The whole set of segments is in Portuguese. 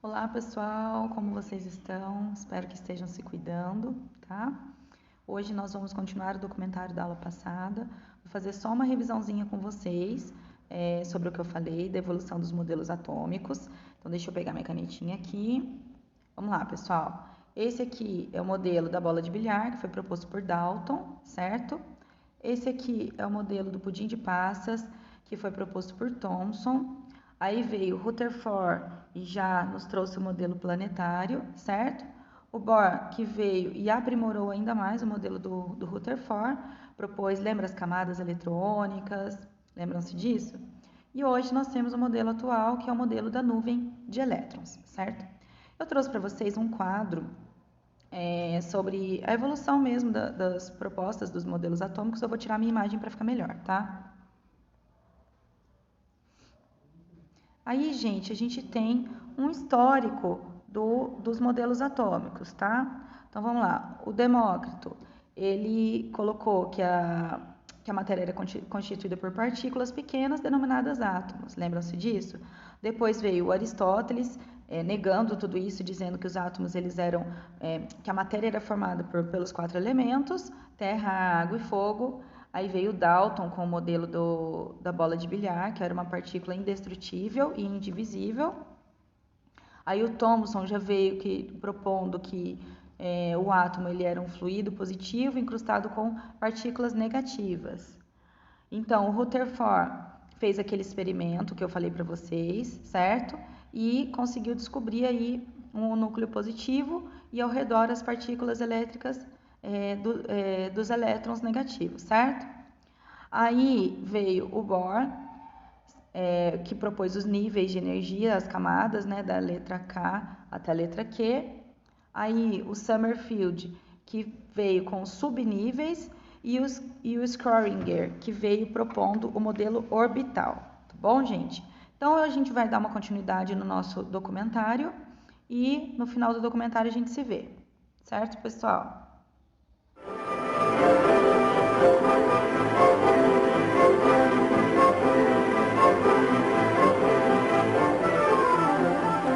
Olá pessoal, como vocês estão? Espero que estejam se cuidando, tá? Hoje nós vamos continuar o documentário da aula passada. Vou fazer só uma revisãozinha com vocês sobre o que eu falei da evolução dos modelos atômicos. Então deixa eu pegar minha canetinha aqui. Vamos lá, pessoal. Esse aqui é o modelo da bola de bilhar, que foi proposto por Dalton, certo? Esse aqui é o modelo do pudim de passas, que foi proposto por Thomson. Aí veio Rutherford e já nos trouxe o modelo planetário, certo? O Bohr, que veio e aprimorou ainda mais o modelo do Rutherford, propôs, lembra as camadas eletrônicas, lembram-se disso? E hoje nós temos o modelo atual, que é o modelo da nuvem de elétrons, certo? Eu trouxe para vocês um quadro sobre a evolução mesmo das propostas dos modelos atômicos. Eu vou tirar minha imagem para ficar melhor, tá? Aí, gente, a gente tem um histórico dos modelos atômicos, tá? Então, vamos lá. O Demócrito, ele colocou que a matéria era constituída por partículas pequenas denominadas átomos. Lembram-se disso? Depois veio o Aristóteles, negando tudo isso, dizendo que os átomos eles eram, que a matéria era formada pelos 4 elementos, terra, água e fogo. Aí veio o Dalton com o modelo da bola de bilhar, que era uma partícula indestrutível e indivisível. Aí o Thomson já veio propondo que o átomo ele era um fluido positivo incrustado com partículas negativas. Então, o Rutherford fez aquele experimento que eu falei para vocês, certo? E conseguiu descobrir aí um núcleo positivo e ao redor as partículas elétricas dos elétrons negativos, certo? Aí veio o Bohr, que propôs os níveis de energia, as camadas, né, da letra K até a letra Q. Aí o Sommerfeld, que veio com subníveis, e o Schrödinger, que veio propondo o modelo orbital. Tá bom, gente? Então, a gente vai dar uma continuidade no nosso documentário e no final do documentário a gente se vê. Certo, pessoal?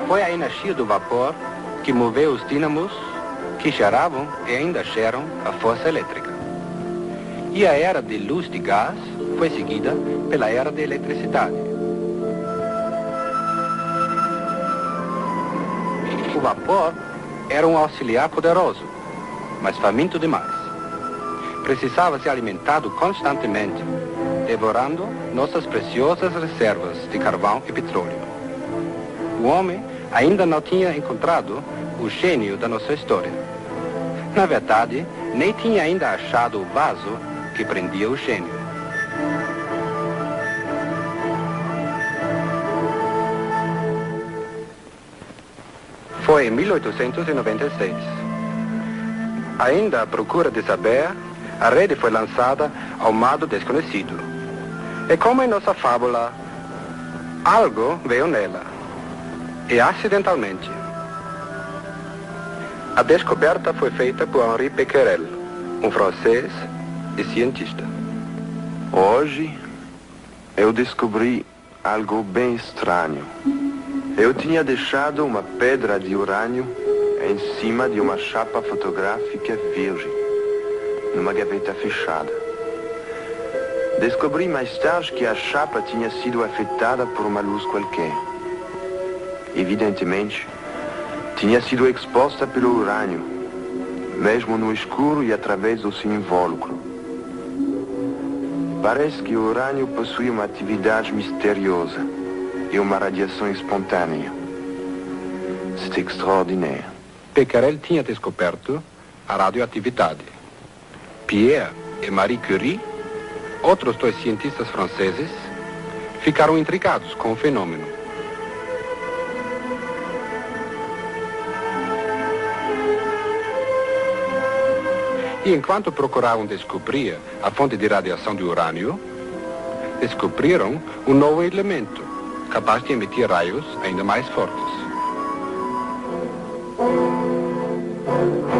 Foi a energia do vapor que moveu os dínamos que geravam e ainda geram a força elétrica. E a era de luz de gás foi seguida pela era de eletricidade. O vapor era um auxiliar poderoso, mas faminto demais. Precisava ser alimentado constantemente, devorando nossas preciosas reservas de carvão e petróleo. O homem ainda não tinha encontrado o gênio da nossa história. Na verdade, nem tinha ainda achado o vaso que prendia o gênio. Foi em 1896. Ainda à procura de saber, a rede foi lançada ao mar do desconhecido. E como em nossa fábula, algo veio nela. E acidentalmente. A descoberta foi feita por Henri Becquerel, um francês e cientista. Hoje eu descobri algo bem estranho. Eu tinha deixado uma pedra de urânio em cima de uma chapa fotográfica virgem, numa gaveta fechada. Descobri mais tarde que a chapa tinha sido afetada por uma luz qualquer. Evidentemente, tinha sido exposta pelo urânio, mesmo no escuro e através do seu invólucro. Parece que o urânio possui uma atividade misteriosa e uma radiação espontânea. C'est extraordinário. Becquerel tinha descoberto a radioatividade. Pierre e Marie Curie, outros 2 cientistas franceses, ficaram intrigados com o fenômeno. E enquanto procuravam descobrir a fonte de radiação do urânio, descobriram um novo elemento, capaz de emitir raios ainda mais fortes.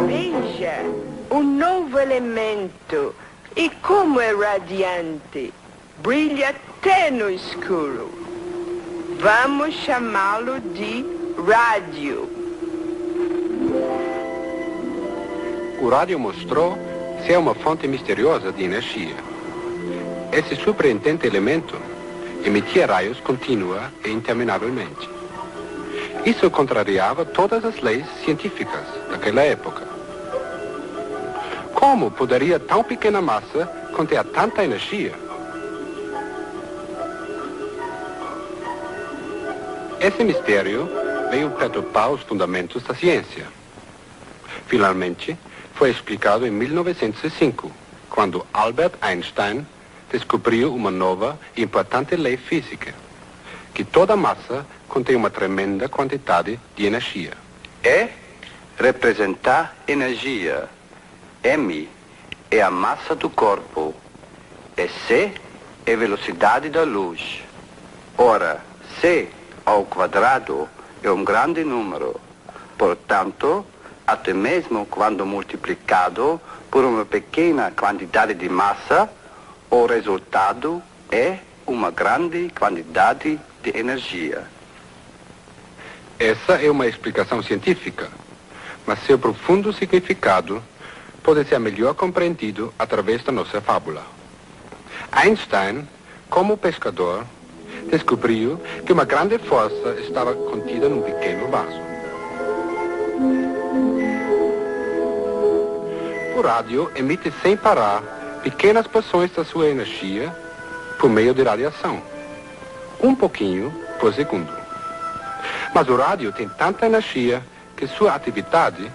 Veja, um novo elemento. E como é radiante. Brilha até no escuro. Vamos chamá-lo de rádio. O rádio mostrou ser uma fonte misteriosa de energia. Esse surpreendente elemento emitia raios contínua e interminavelmente. Isso contrariava todas as leis científicas daquela época. Como poderia tão pequena massa conter tanta energia? Esse mistério veio perturbar os fundamentos da ciência. Finalmente, foi explicado em 1905, quando Albert Einstein descobriu uma nova e importante lei física, que toda massa contém uma tremenda quantidade de energia. E representa energia. M é a massa do corpo. E C é a velocidade da luz. Ora, C ao quadrado é um grande número. Portanto, até mesmo quando multiplicado por uma pequena quantidade de massa, o resultado é uma grande quantidade de energia. Essa é uma explicação científica, mas seu profundo significado pode ser melhor compreendido através da nossa fábula. Einstein, como pescador, descobriu que uma grande força estava contida num pequeno vaso. O rádio emite sem parar pequenas porções da sua energia por meio de radiação, um pouquinho por segundo. Mas o rádio tem tanta energia que sua atividade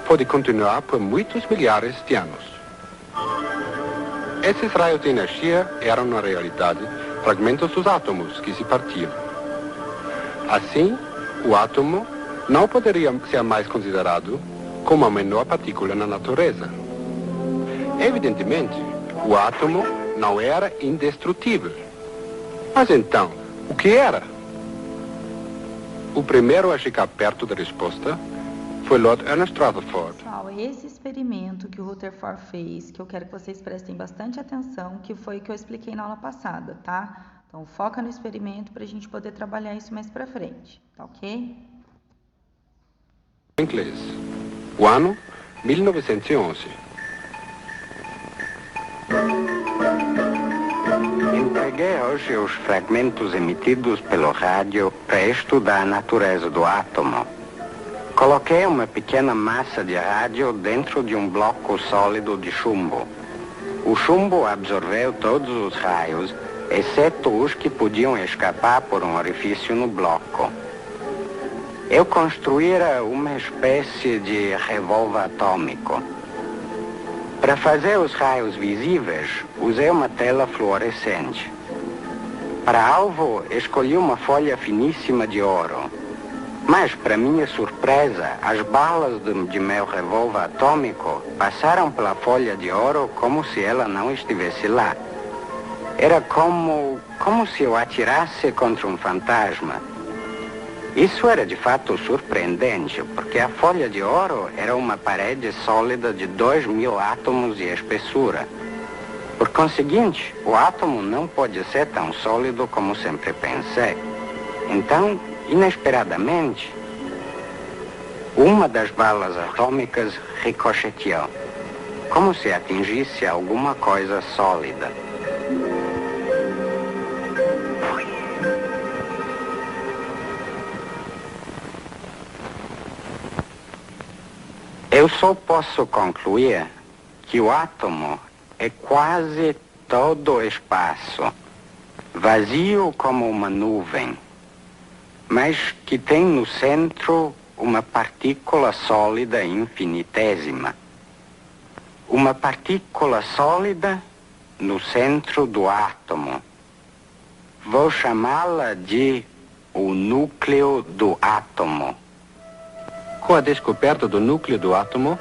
pode continuar por muitos milhares de anos. Esses raios de energia eram, na realidade, fragmentos dos átomos que se partiam. Assim, o átomo não poderia ser mais considerado como a menor partícula na natureza. Evidentemente, o átomo não era indestrutível. Mas então, o que era? O primeiro a chegar perto da resposta foi Lord Ernest Rutherford. Pessoal, é esse experimento que o Rutherford fez, que eu quero que vocês prestem bastante atenção, que foi o que eu expliquei na aula passada, tá? Então, foca no experimento para a gente poder trabalhar isso mais para frente, tá ok? Em inglês. O ano, 1911. Entreguei hoje os fragmentos emitidos pelo rádio para estudar a natureza do átomo. Coloquei uma pequena massa de rádio dentro de um bloco sólido de chumbo. O chumbo absorveu todos os raios, exceto os que podiam escapar por um orifício no bloco. Eu construíra uma espécie de revólver atômico. Para fazer os raios visíveis, usei uma tela fluorescente. Para alvo, escolhi uma folha finíssima de ouro. Mas, para minha surpresa, as balas de meu revólver atômico passaram pela folha de ouro como se ela não estivesse lá. Era como se eu atirasse contra um fantasma. Isso era de fato surpreendente, porque a folha de ouro era uma parede sólida de 2000 átomos de espessura. Por conseguinte, o átomo não pode ser tão sólido como sempre pensei. Então, inesperadamente, uma das balas atômicas ricocheteou, como se atingisse alguma coisa sólida. Eu só posso concluir que o átomo é quase todo o espaço, vazio como uma nuvem, mas que tem no centro uma partícula sólida infinitésima. Uma partícula sólida no centro do átomo. Vou chamá-la de o núcleo do átomo. Com a descoberta do núcleo do átomo,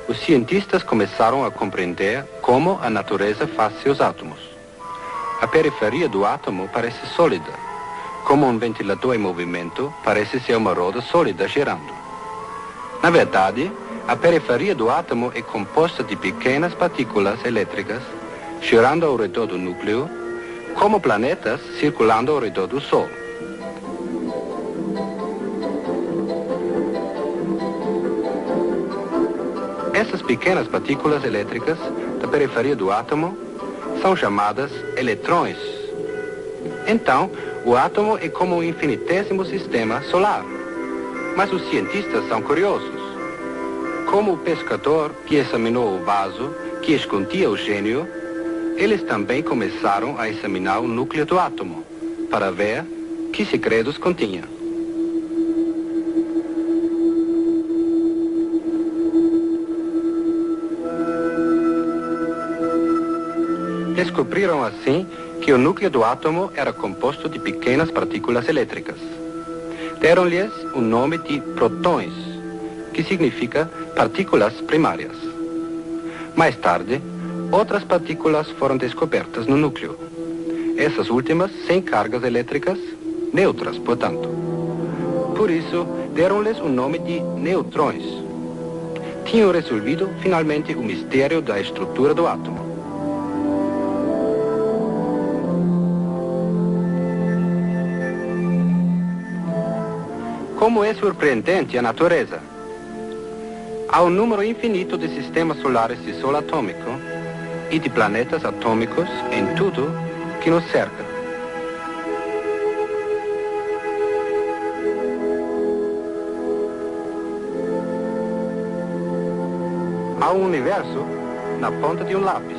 os cientistas começaram a compreender como a natureza faz seus átomos. A periferia do átomo parece sólida, como um ventilador em movimento parece ser uma roda sólida girando. Na verdade, a periferia do átomo é composta de pequenas partículas elétricas girando ao redor do núcleo, como planetas circulando ao redor do Sol. Essas pequenas partículas elétricas da periferia do átomo são chamadas eletrões. Então, o átomo é como um infinitésimo sistema solar. Mas os cientistas são curiosos. Como o pescador que examinou o vaso que escondia o gênio, eles também começaram a examinar o núcleo do átomo para ver que segredos continha. Descobriram assim que o núcleo do átomo era composto de pequenas partículas elétricas. Deram-lhes o nome de prótons, que significa partículas primárias. Mais tarde, outras partículas foram descobertas no núcleo. Essas últimas sem cargas elétricas, neutras, portanto. Por isso, deram-lhes o nome de neutrões. Tinham resolvido finalmente o mistério da estrutura do átomo. Como é surpreendente a natureza! Há um número infinito de sistemas solares de Sol atômico e de planetas atômicos em tudo que nos cerca. Há um universo na ponta de um lápis.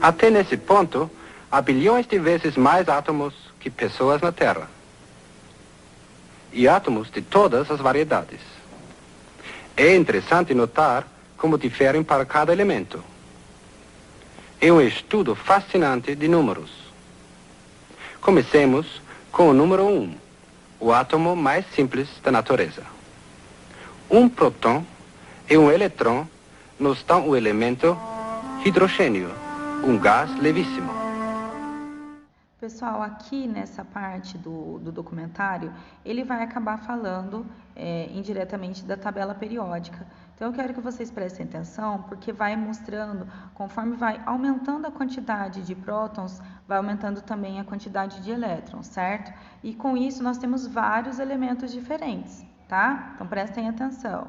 Até nesse ponto, há bilhões de vezes mais átomos que pessoas na Terra. E átomos de todas as variedades. É interessante notar como diferem para cada elemento. É um estudo fascinante de números. Comecemos com o número 1, o átomo mais simples da natureza. Um próton e um eletrão nos dão o elemento hidrogênio, um gás levíssimo. Pessoal, aqui nessa parte do documentário, ele vai acabar falando indiretamente da tabela periódica. Então, eu quero que vocês prestem atenção, porque vai mostrando, conforme vai aumentando a quantidade de prótons, vai aumentando também a quantidade de elétrons, certo? E com isso, nós temos vários elementos diferentes, tá? Então, prestem atenção.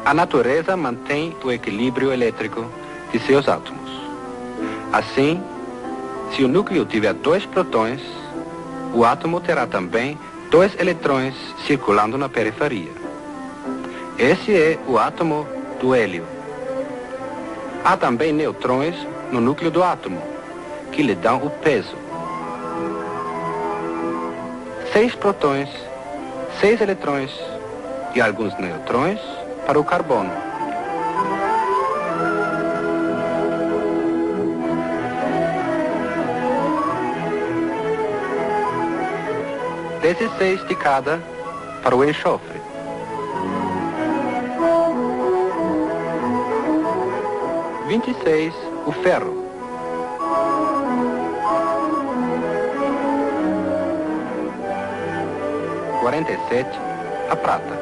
A natureza mantém o equilíbrio elétrico de seus átomos. Assim, se o núcleo tiver 2 prótons, o átomo terá também 2 eletrões circulando na periferia. Esse é o átomo do hélio. Há também neutrões no núcleo do átomo, que lhe dão o peso. 6 prótons, 6 eletrões e alguns neutrões para o carbono. Dezesseis de cada para o enxofre. Vinte e 26 o ferro. Quarenta e 47 a prata.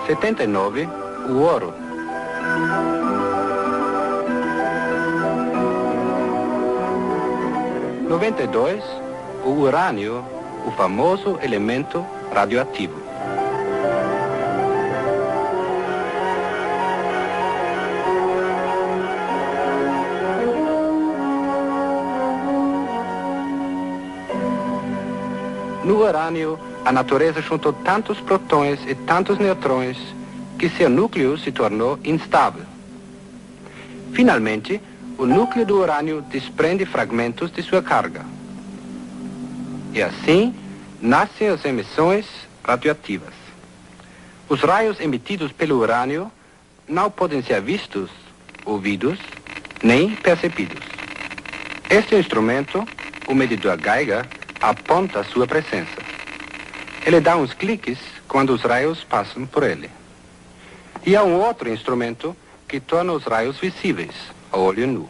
Setenta e 79 o ouro. 92 o urânio, o famoso elemento radioativo. No urânio, a natureza juntou tantos prótons e tantos neutrões que seu núcleo se tornou instável. Finalmente, o núcleo do urânio desprende fragmentos de sua carga. E assim, nascem as emissões radioativas. Os raios emitidos pelo urânio não podem ser vistos, ouvidos, nem percebidos. Este instrumento, o medidor Geiger, aponta sua presença. Ele dá uns cliques quando os raios passam por ele. E há um outro instrumento que torna os raios visíveis a olho nu.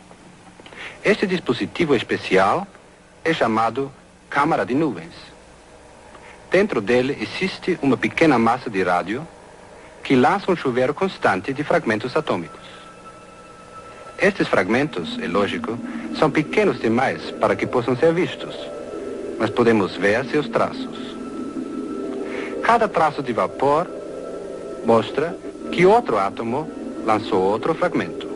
Este dispositivo especial é chamado câmara de nuvens. Dentro dele existe uma pequena massa de rádio que lança um chuveiro constante de fragmentos atômicos. Estes fragmentos, é lógico, São pequenos demais para que possam ser vistos, mas podemos ver seus traços. Cada traço de vapor mostra que outro átomo lançou outro fragmento.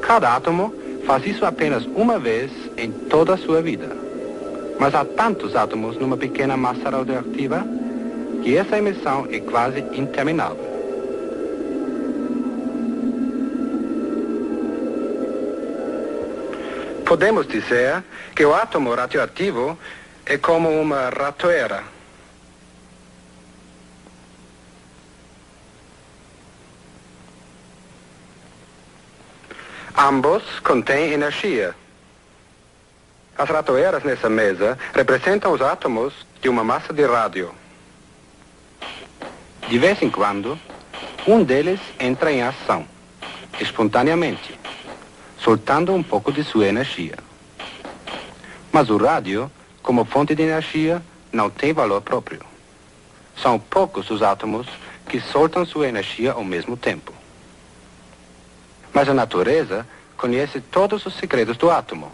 Cada átomo faz isso apenas uma vez em toda a sua vida. Mas há tantos átomos numa pequena massa radioativa que essa emissão é quase interminável. Podemos dizer que o átomo radioativo é como uma ratoeira. Ambos contêm energia. As ratoeiras nessa mesa representam os átomos de uma massa de rádio. De vez em quando, um deles entra em ação, espontaneamente, soltando um pouco de sua energia. Mas o rádio, como fonte de energia, não tem valor próprio. São poucos os átomos que soltam sua energia ao mesmo tempo. Mas a natureza conhece todos os segredos do átomo.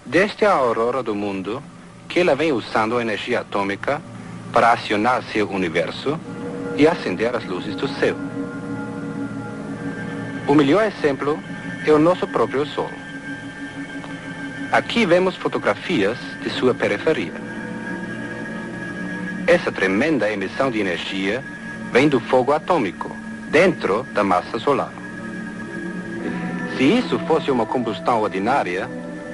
Desde a aurora do mundo, que ela vem usando a energia atômica para acionar seu universo e acender as luzes do céu. O melhor exemplo é o nosso próprio Sol. Aqui vemos fotografias de sua periferia. Essa tremenda emissão de energia vem do fogo atômico, dentro da massa solar. Se isso fosse uma combustão ordinária,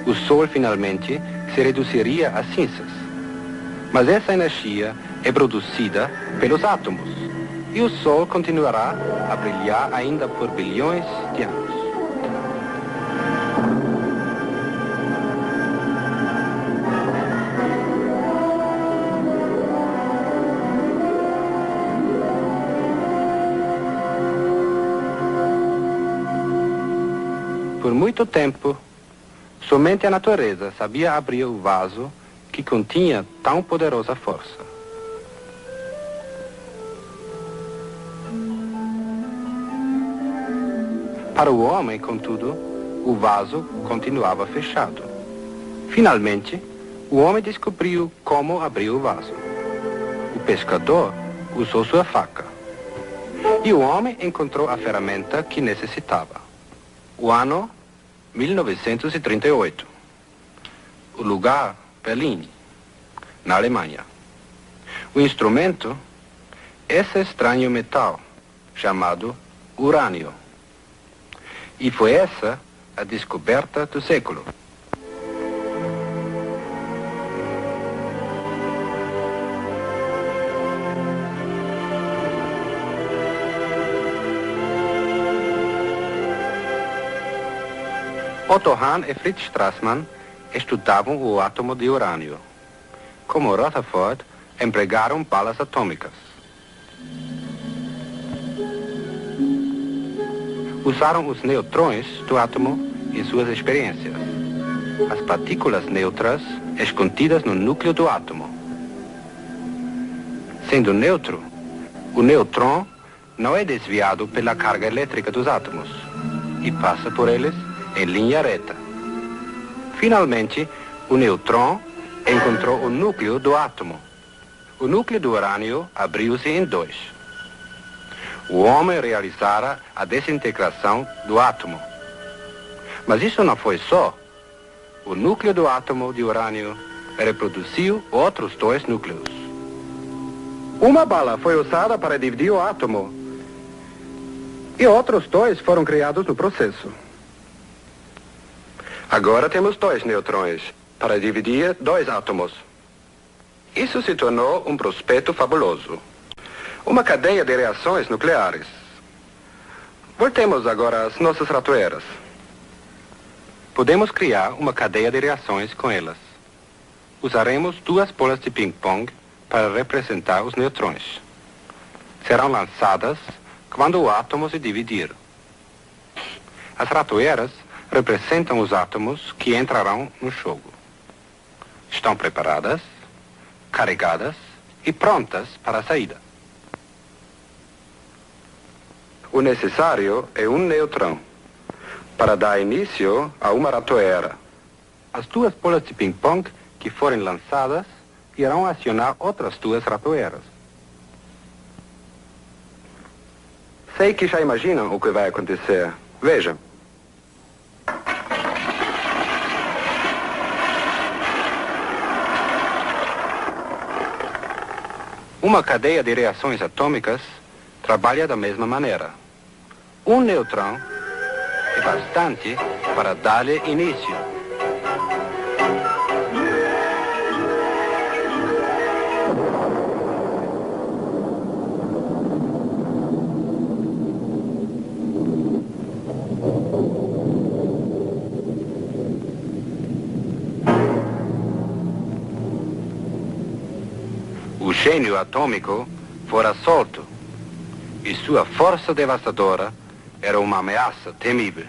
o Sol finalmente se reduziria a cinzas. Mas essa energia é produzida pelos átomos, e o Sol continuará a brilhar ainda por bilhões de anos. Por muito tempo, somente a natureza sabia abrir o vaso que continha tão poderosa força. Para o homem, contudo, o vaso continuava fechado. Finalmente, o homem descobriu como abrir o vaso. O pescador usou sua faca. E o homem encontrou a ferramenta que necessitava. O ano 1938. O lugar, Berlim, na Alemanha. O instrumento, esse estranho metal, chamado urânio. E foi essa a descoberta do século. Otto Hahn e Fritz Strassmann estudavam o átomo de urânio. Como Rutherford, empregaram balas atômicas. Usaram os neutrões do átomo em suas experiências. As partículas neutras escondidas no núcleo do átomo. Sendo neutro, o neutrão não é desviado pela carga elétrica dos átomos e passa por eles em linha reta. Finalmente, o neutrão encontrou o núcleo do átomo. O núcleo do urânio abriu-se em dois. O homem realizara a desintegração do átomo. Mas isso não foi só. O núcleo do átomo de urânio reproduziu outros dois núcleos. Uma bala foi usada para dividir o átomo e outros dois foram criados no processo. Agora temos dois neutrões para dividir dois átomos. Isso se tornou um prospecto fabuloso. Uma cadeia de reações nucleares. Voltemos agora às nossas ratoeiras. Podemos criar uma cadeia de reações com elas. Usaremos duas bolas de ping-pong para representar os neutrões. Serão lançadas quando o átomo se dividir. As ratoeiras representam os átomos que entrarão no jogo. Estão preparadas, carregadas e prontas para a saída. O necessário é um neutrão. para dar início a uma ratoeira. As duas bolas de ping-pong que forem lançadas irão acionar outras duas ratoeiras. Sei que já imaginam o que vai acontecer. Vejam. Uma cadeia de reações atômicas trabalha da mesma maneira. Um neutrão é bastante para dar-lhe início. O gênio atômico fora solto e sua força devastadora era uma ameaça temível.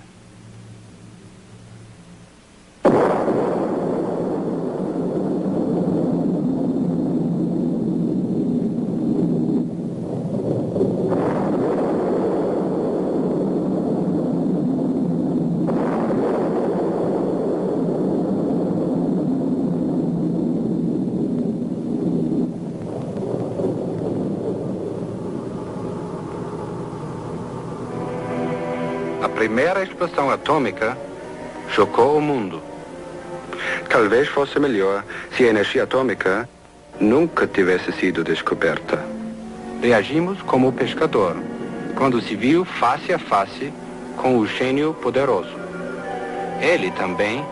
A primeira explosão atômica chocou o mundo. Talvez fosse melhor se a energia atômica nunca tivesse sido descoberta. Reagimos como o pescador, quando se viu face a face com o gênio poderoso. Ele também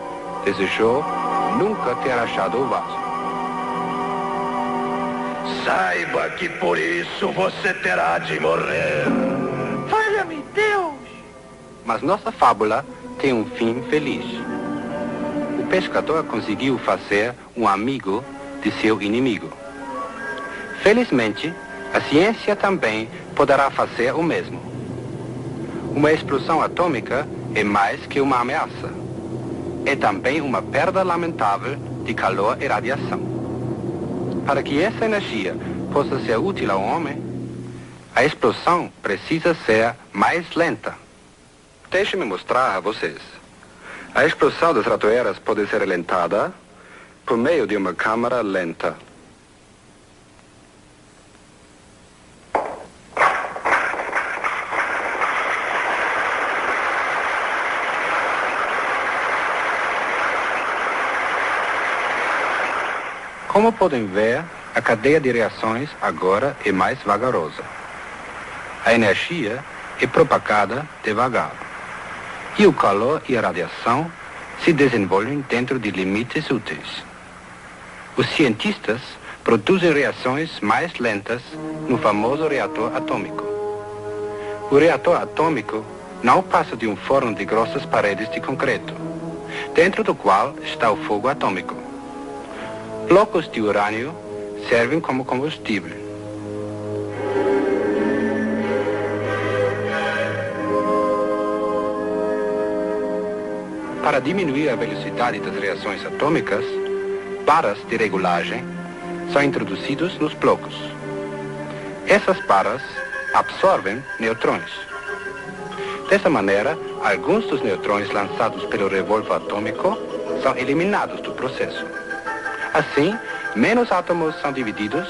desejou nunca ter achado o vaso. Saiba que por isso você terá de morrer. Valha-me Deus! Mas nossa fábula tem um fim feliz. O pescador conseguiu fazer um amigo de seu inimigo. Felizmente, a ciência também poderá fazer o mesmo. Uma explosão atômica é mais que uma ameaça. É também uma perda lamentável de calor e radiação. Para que essa energia possa ser útil ao homem, a explosão precisa ser mais lenta. Deixe-me mostrar a vocês. A explosão das ratoeiras pode ser alentada por meio de uma câmara lenta. Como podem ver, a cadeia de reações agora é mais vagarosa. A energia é propagada devagar. E o calor e a radiação se desenvolvem dentro de limites úteis. Os cientistas produzem reações mais lentas no famoso reator atômico. O reator atômico não passa de um forno de grossas paredes de concreto, dentro do qual está o fogo atômico. Blocos de urânio servem como combustível. Para diminuir a velocidade das reações atômicas, barras de regulagem são introduzidos nos blocos. Essas barras absorvem neutrões. Dessa maneira, alguns dos neutrões lançados pelo revólver atômico são eliminados do processo. Assim, menos átomos são divididos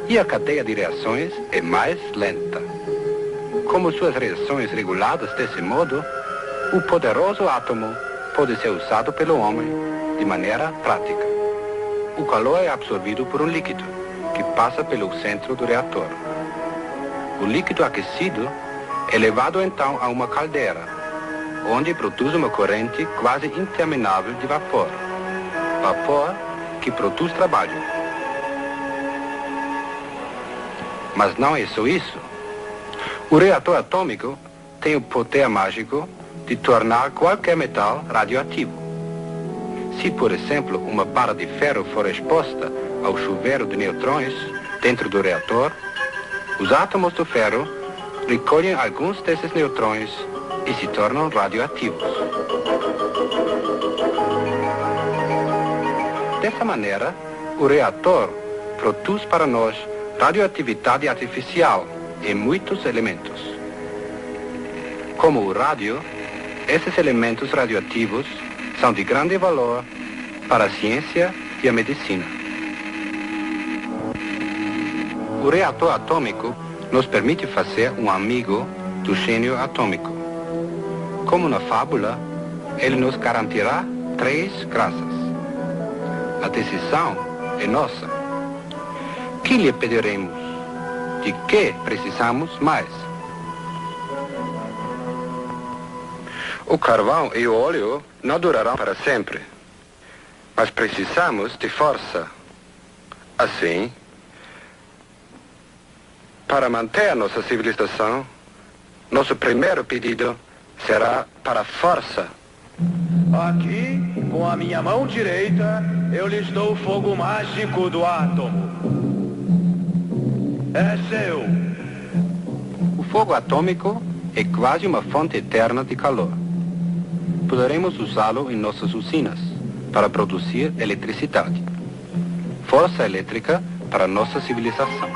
e a cadeia de reações é mais lenta. Como suas reações reguladas desse modo, o poderoso átomo pode ser usado pelo homem de maneira prática. O calor é absorvido por um líquido que passa pelo centro do reator. O líquido aquecido é levado então a uma caldeira, onde produz uma corrente quase interminável de vapor. Vapor que produz trabalho. Mas não é só isso. O reator atômico tem o poder mágico de tornar qualquer metal radioativo. Se, por exemplo, uma barra de ferro for exposta ao chuveiro de neutrões dentro do reator, os átomos do ferro recolhem alguns desses neutrões e se tornam radioativos. Dessa maneira, o reator produz para nós radioatividade artificial em muitos elementos. Como o rádio esses elementos radioativos são de grande valor para a ciência e a medicina. O reator atômico nos permite fazer um amigo do gênio atômico. Como na fábula, ele nos garantirá 3 graças. A decisão é nossa. Que lhe pediremos? De que precisamos mais? O carvão e o óleo não durarão para sempre, mas precisamos de força. Assim, para manter nossa civilização, nosso primeiro pedido será para a força. Aqui, com a minha mão direita, eu lhes dou o fogo mágico do átomo. É seu. O fogo atômico é quase uma fonte eterna de calor. Poderemos usá-lo em nossas usinas para produzir eletricidade. Força elétrica para nossa civilização.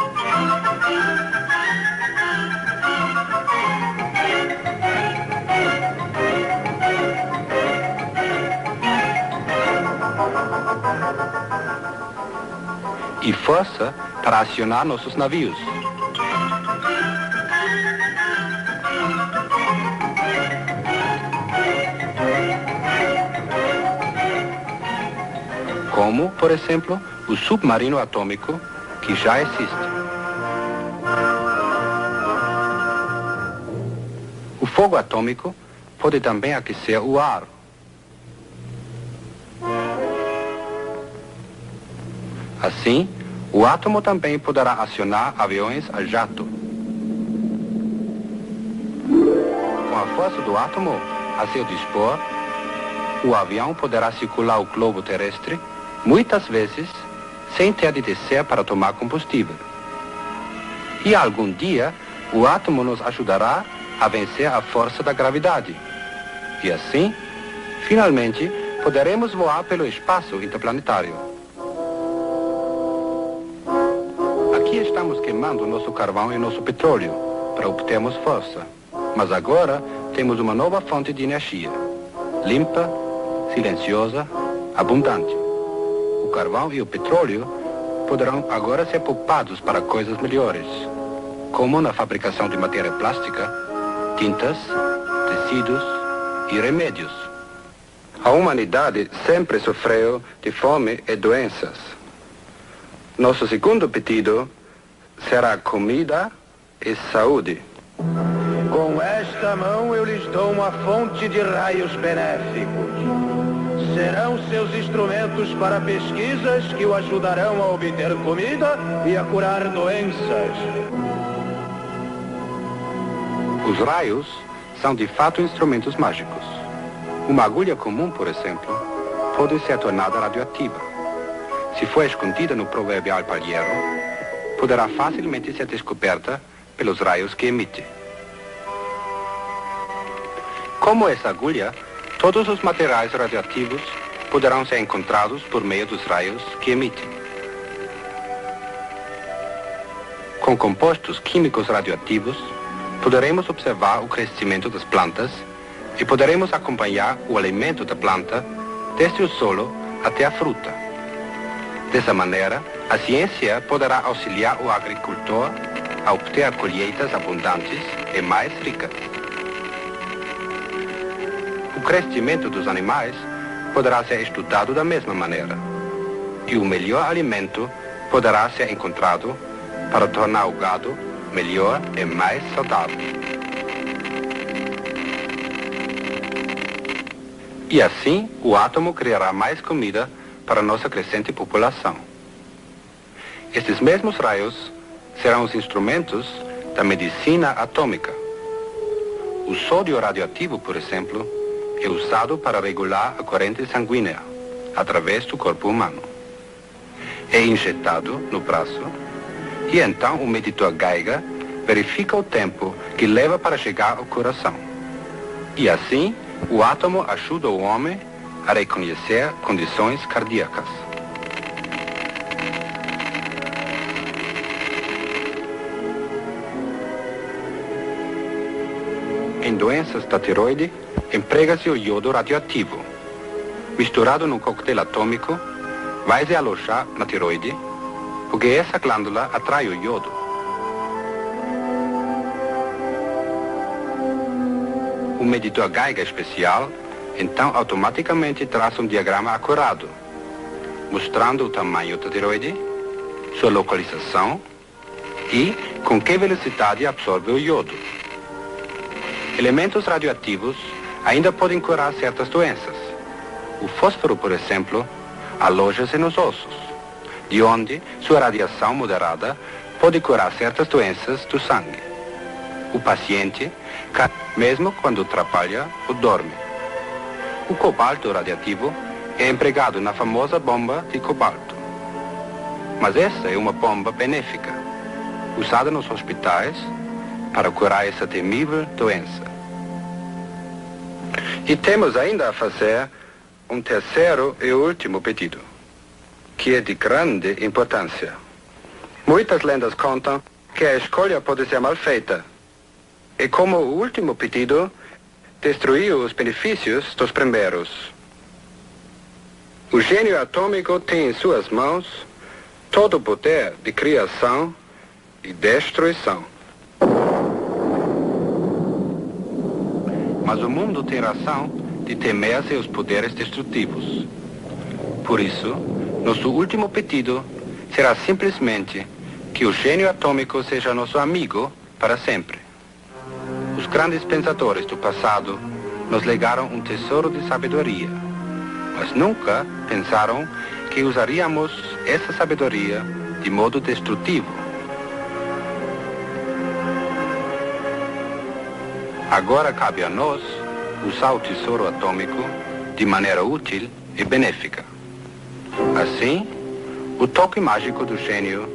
E força para acionar nossos navios. Como, por exemplo, o submarino atômico, que já existe. O fogo atômico pode também aquecer o ar. Assim, o átomo também poderá acionar aviões a jato. Com a força do átomo a seu dispor, o avião poderá circular o globo terrestre muitas vezes sem ter de descer para tomar combustível. E algum dia, o átomo nos ajudará a vencer a força da gravidade. E assim, finalmente, poderemos voar pelo espaço interplanetário. Aqui estamos queimando nosso carvão e nosso petróleo para obtermos força. Mas agora temos uma nova fonte de energia, limpa, silenciosa, abundante. O carvão e o petróleo poderão agora ser poupados para coisas melhores, como na fabricação de matéria plástica, tintas, tecidos e remédios. A humanidade sempre sofreu de fome e doenças. Nosso segundo pedido será comida e saúde. Com esta mão eu lhes dou uma fonte de raios benéficos. Serão seus instrumentos para pesquisas que o ajudarão a obter comida e a curar doenças. Os raios são de fato instrumentos mágicos. Uma agulha comum, por exemplo, pode ser tornada radioativa. Se for escondida no proverbial palheiro, poderá facilmente ser descoberta pelos raios que emite. Como essa agulha, todos os materiais radioativos poderão ser encontrados por meio dos raios que emitem. Com compostos químicos radioativos, poderemos observar o crescimento das plantas e poderemos acompanhar o alimento da planta desde o solo até a fruta. Dessa maneira, a ciência poderá auxiliar o agricultor a obter colheitas abundantes e mais ricas. O crescimento dos animais poderá ser estudado da mesma maneira. E o melhor alimento poderá ser encontrado para tornar o gado melhor e mais saudável. E assim, o átomo criará mais comida para nossa crescente população. Estes mesmos raios serão os instrumentos da medicina atômica. O sódio radioativo, por exemplo, é usado para regular a corrente sanguínea através do corpo humano. É injetado no braço e então o medidor Geiger verifica o tempo que leva para chegar ao coração. E assim, o átomo ajuda o homem a reconhecer condições cardíacas. Em doenças da tiroide, emprega-se o iodo radioativo. Misturado num coquetel atômico, vai se alojar na tiroide, porque essa glândula atrai o iodo. O medidor Geiger especial, então, automaticamente traça um diagrama acurado, mostrando o tamanho da tiroide, sua localização e com que velocidade absorve o iodo. Elementos radioativos ainda podem curar certas doenças. O fósforo, por exemplo, aloja-se nos ossos, de onde sua radiação moderada pode curar certas doenças do sangue. O paciente, mesmo quando trabalha ou dorme. O cobalto radioativo é empregado na famosa bomba de cobalto. Mas essa é uma bomba benéfica, usada nos hospitais para curar essa temível doença. E temos ainda a fazer um terceiro e último pedido, que é de grande importância. Muitas lendas contam que a escolha pode ser mal feita, e como o último pedido, destruiu os benefícios dos primeiros. O gênio atômico tem em suas mãos todo o poder de criação e destruição. Mas o mundo tem razão de temer seus poderes destrutivos. Por isso, nosso último pedido será simplesmente que o gênio atômico seja nosso amigo para sempre. Os grandes pensadores do passado nos legaram um tesouro de sabedoria, mas nunca pensaram que usaríamos essa sabedoria de modo destrutivo. Agora cabe a nós usar o tesouro atômico de maneira útil e benéfica. Assim, o toque mágico do gênio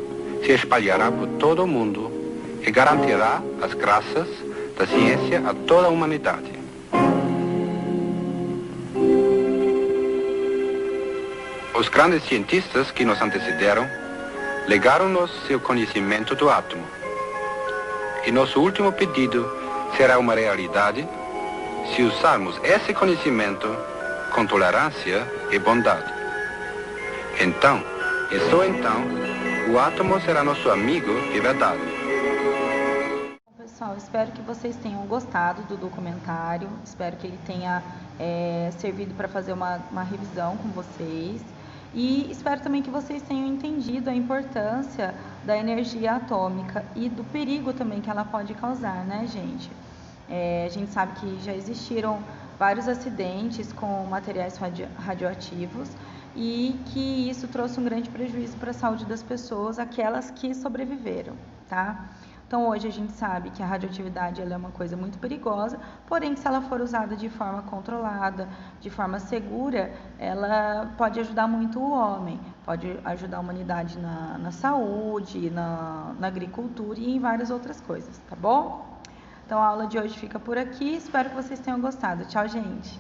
se espalhará por todo o mundo e garantirá as graças da ciência a toda a humanidade. Os grandes cientistas que nos antecederam legaram-nos seu conhecimento do átomo. E nosso último pedido será uma realidade se usarmos esse conhecimento com tolerância e bondade. Então, e só então, o átomo será nosso amigo de verdade. Pessoal, espero que vocês tenham gostado do documentário, espero que ele tenha servido para fazer uma revisão com vocês e espero também que vocês tenham entendido a importância da energia atômica e do perigo também que ela pode causar, né, gente? A gente sabe que já existiram vários acidentes com materiais radioativos e que isso trouxe um grande prejuízo para a saúde das pessoas, aquelas que sobreviveram, tá? Então, hoje a gente sabe que a radioatividade ela é uma coisa muito perigosa, porém, se ela for usada de forma controlada, de forma segura, ela pode ajudar muito o homem, pode ajudar a humanidade na saúde, na agricultura e em várias outras coisas, tá bom? Então, a aula de hoje fica por aqui, espero que vocês tenham gostado. Tchau, gente!